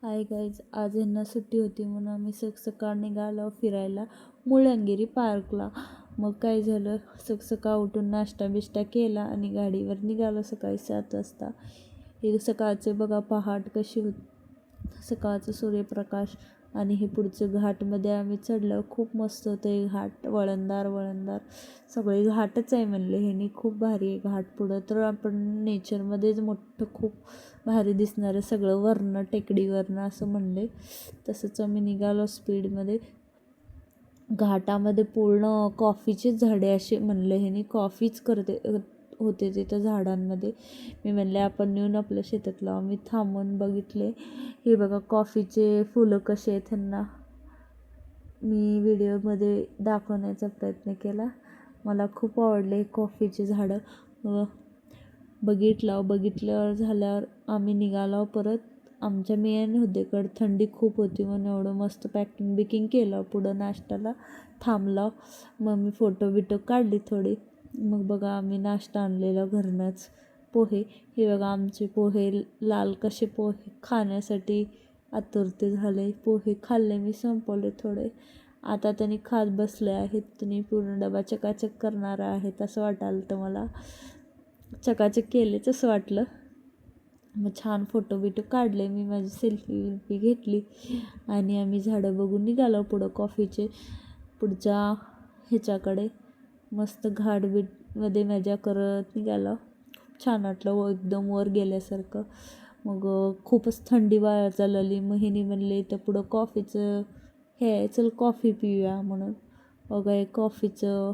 Hi guys, आज यांना सुट्टी होती म्हणून आम्ही सकाळ निघालो फिरायला मुळंगिरी पार्कला. मग काय झालं, सकाळ उठून नाश्ता बिष्टा केला आणि गाडीवर निघालो सकाळी 7 वाजता. हे सकाळचे बघा पहाट कशी होत, सकाळचं सूर्यप्रकाश. आणि हे पुढचं घाटमध्ये आम्ही चढलो. खूप मस्त होतं हे घाट, वळणदार सगळे घाटच आहे म्हणले ह्यानी. खूप भारी आहे घाट. पुढं तर आपण नेचरमध्येच मोठं खूप भारी दिसणारं सगळं वरनं टेकडीवरनं असं म्हणले. तसंच आम्ही निघालो स्पीडमध्ये. घाटामध्ये पूर्ण कॉफीचेच झाडे असे म्हणले ह्यानी, कॉफीच करते होते तिथं झाडांमध्ये. मी म्हणले आपण नेऊन आपल्या शेतात लावू. मी थांबून बघितले. हे बघा कॉफीचे फुलं कसे आहेत, त्यांना मी व्हिडिओमध्ये दाखवण्याचा प्रयत्न केला. मला खूप आवडले कॉफीचे झाडं. बघितल्यावर झाल्यावर आम्ही निघालो परत. आमच्या मेन हुद्देकडं थंडी खूप होती म्हणून एवढं मस्त पॅकिंग केलं. पुढं नाश्त्याला थांबलो. मग मी फोटो काढली थोडी. मग बघा आम्ही नाश्ता आणलेला घरनंच, पोहे. हे बघा आमचे पोहे लाल कसे पोहे खाण्यासाठी आतुरते झाले. पोहे खाल्ले मी, संपवले थोडे. आता त्यांनी खात बसले आहेत. त्यांनी पूर्ण डबा चकाचक करणार आहेत असं वाटायलं तर मला. चकाचक केलेच असं वाटलं. मग छान फोटो काढले मी, माझी सेल्फी घेतली आणि आम्ही झाडं बघून निघालो पुढं कॉफीचे पुढच्या ह्याच्याकडे. मस्त घाटमध्ये मजा करत निघालो. खूप छान वाटलं, एकदम वर गेल्यासारखं. मग खूपच थंडी वाजायला. मग ह्यानी म्हणले तर पुढं कॉफीचं हे चल कॉफी पिऊया म्हणून. बघा हे कॉफीचं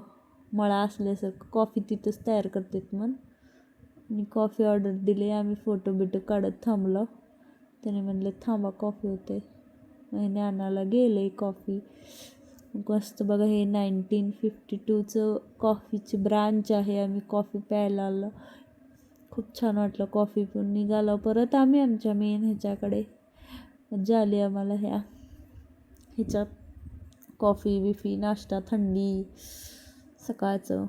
मळा असल्यासारखं कॉफी तिथंच तयार करतात म्हणून. आणि कॉफी ऑर्डर दिली. आम्ही फोटो काढत थांबलो. त्याने म्हणले थांबा कॉफी होते. महिने आणायला गेले कॉफी. मस्त बघा हे 1952चं कॉफीची ब्रांच आहे. आम्ही कॉफी प्यायला आलो. खूप छान वाटलं कॉफी पिऊन निघालो परत आम्ही आमच्या मेन ह्याच्याकडे. मजा आली आम्हाला ह्याच्यात कॉफी बिफी नाश्ता थंडी सकाळचं.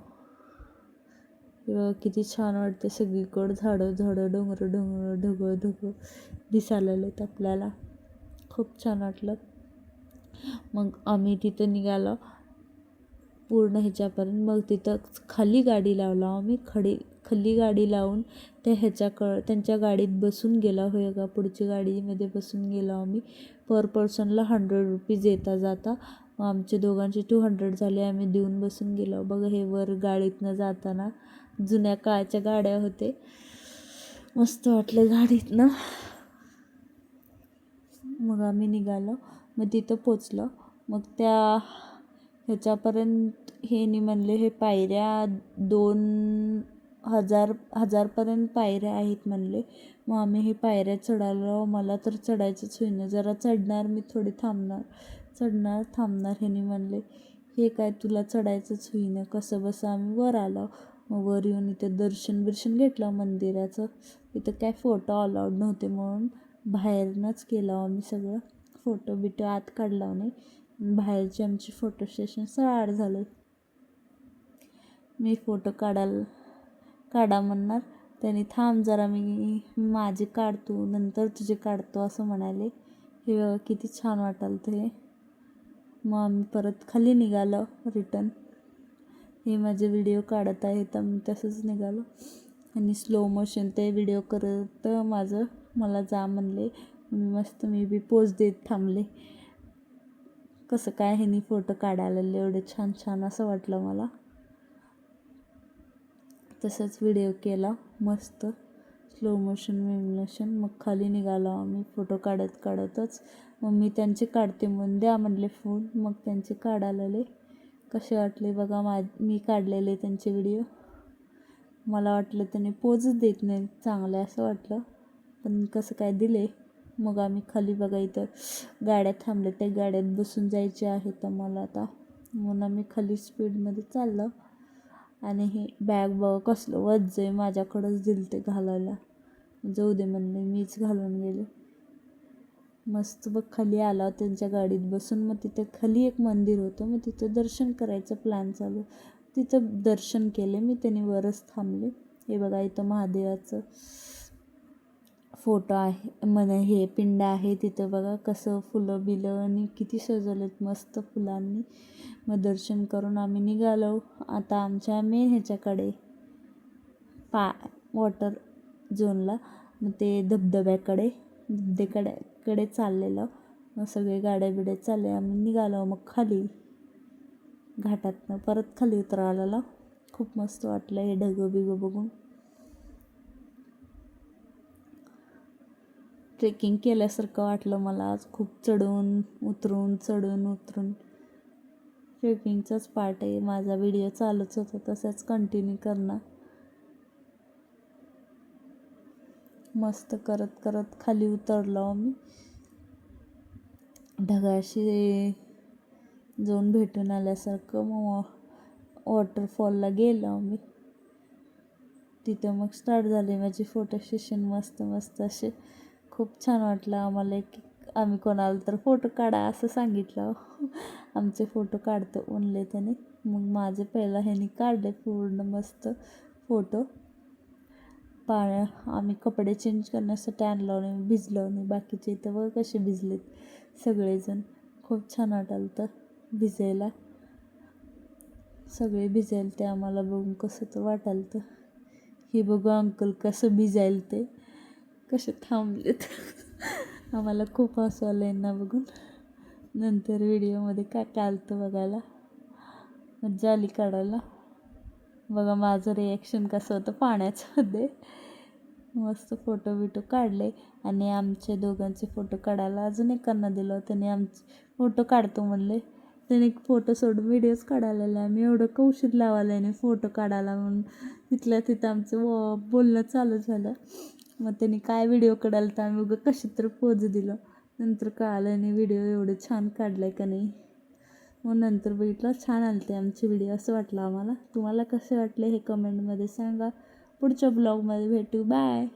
किती छान वाटते, सगळीकडं झाडं डोंगर ढगं दिसायला लागलेत आपल्याला. खूप छान वाटलं. मग आम्ही तिथं निघालो पूर्ण ह्याच्यापर्यंत. मग तिथं खाली गाडी लावला आम्ही. खाली गाडी लावून त्यांच्या गाडीत बसून गेलो. होय का, पुढच्या गाडीमध्ये बसून गेलो आम्ही. पर पर्सनला 100 रुपीज येता जाता. मग आमचे दोघांचे 200 झाले. आम्ही देऊन बसून गेलो. बघा हे वर गाडीतनं जाताना जुन्या काळाच्या गाड्या होते. मस्त वाटलं गाडीतनं. मग आम्ही निघालो. मग तिथं पोचलो. मग त्या ह्याच्यापर्यंत हे म्हणले हे पायऱ्या 2000पर्यंत पायऱ्या आहेत म्हणले. मग आम्ही हे पायऱ्या चढालो. मला तर चढायचंच होईना. जरा चढणार मी, थोडी थांबणार ह्यानी म्हणले हे काय तुला चढायचंच होईना, कसं बसं आम्ही वर आलो. मग वर येऊन इथं दर्शन घेतलं मंदिराचं. इथं काय फोटो अलाउड नव्हते म्हणून बाहेरनंच केलं आम्ही सगळं. फोटो आत काढला नाही. बाहेरचे आमचे फोटो सेशन स्टार्ट झाले. मी फोटो काढा म्हणणार, त्यांनी थांब जरा मी माझे काढतो नंतर तुझे काढतो असं म्हणाले. हे किती छान वाटायलं ते. मग आम्ही परत खाली निघालो रिटर्न. हे माझे व्हिडिओ काढत आहेत, आम्ही तसंच निघालो. आणि स्लो मोशन ते व्हिडिओ करत मला जा म्हणले. मी बी पोज देत थांबले. कसं काय ह्यानी फोटो काढायला एवढे छान असं वाटलं मला. तसंच व्हिडिओ केला मस्त स्लो मोशन. मग खाली निघालो आम्ही फोटो काढतच. मग मी त्यांचे काढते म्हणून द्या म्हणले फोन. मग त्यांचे काढायला कसे वाटले बघा मी काढलेले त्यांचे व्हिडिओ. मला वाटलं त्याने पोजच देत नाही चांगलं असं वाटलं, पण कसं काय दिले. मग आम्ही खाली बघा इथं गाड्या थांबल्या, त्या गाड्यात बसून जायचे आहेत आम्हाला आता. म्हणून आम्ही खाली स्पीडमध्ये चाललो. आणि हे बॅग बघ कसलं वज्ज आहे, माझ्याकडंच दिलं ते घालायला. जाऊ दे म्हणले, मीच घालून गेले. मस्त बघ खाली आला त्यांच्या गाडीत बसून. मग तिथं खाली एक मंदिर होतं. मग तिथं दर्शन करायचं प्लॅन चालू. तिथं दर्शन केले मी. त्यांनी वरच थांबले. हे बघा इथं महादेवाचं फोटो आहे हे पिंड आहे तिथं बघा कसं फुलं बिलं आणि किती सजवलेत मस्त फुलांनी. मग दर्शन करून आम्ही निघालो आता आमच्या मेन ह्याच्याकडे वॉटर झोनला. मग ते धबधब्याकडे चाललेलं. मग सगळे गाड्या बिड्या चालले आम्ही निघालो मग खाली घाटातनं परत खाली उतरायला. खूप मस्त वाटलं हे ढगं बिगं बघून. ट्रेकिंग केल्यासारखं वाटलं मला आज. खूप चढून उतरून ट्रेकिंगचाच पार्ट आहे. माझा व्हिडिओ चालूच होता तसाच कंटिन्यू करणार. मस्त करत करत खाली उतरलो आम्ही. ढगाशी जाऊन भेटून आल्यासारखं. मग वॉटरफॉलला गेलो आम्ही. तिथं मग स्टार्ट झाले माझी फोटो सेशन. मस्त असे खूप छान वाटलं आम्हाला. आम्ही कोणाला तर फोटो काढा असं सांगितलं. आमचे फोटो काढतो म्हणले त्याने. मग माझे पहिला ह्याने काढले पूर्ण मस्त फोटो. आम्ही कपडे चेंज करण्यासाठी आणलो नाही, भिजलो नाही. बाकीचे इथं बघ कसे भिजलेत सगळेजण. खूप छान वाटायला तर भिजायला. सगळे भिजायला ते आम्हाला बघून कसं तर वाटायला तर. हे बघू अंकल कसं भिजायला ते कसे थांबलेत. आम्हाला खूप हसू आलं यांना बघून. नंतर व्हिडिओमध्ये काय आलं बघायला मज्जा आली काढायला. बघा माझं रिॲक्शन कसं होतं पाण्यामध्ये. मस्त फोटो बिटो काढले आणि आमच्या दोघांचे फोटो काढायला अजून एकांना दिलं. त्याने आमचे फोटो काढतो म्हणले. त्याने फोटो सोडून व्हिडिओज काढायला आले. आम्ही एवढं कौशीत लावायला नाही फोटो काढायला म्हणून तिथल्या तिथं आमचं बोलणं चालू झालं. मग त्यांनी काय व्हिडिओ काढायला तर आम्ही उगं कशी तर पोज दिलं. नंतर कळालं आणि व्हिडिओ एवढं छान काढलं आहे का नाही. मग नंतर बघितलं छान आले ते आमचे व्हिडिओ असं वाटलं आम्हाला. तुम्हाला कसे वाटले हे कमेंटमध्ये सांगा. पुढच्या ब्लॉगमध्ये भेटू. बाय.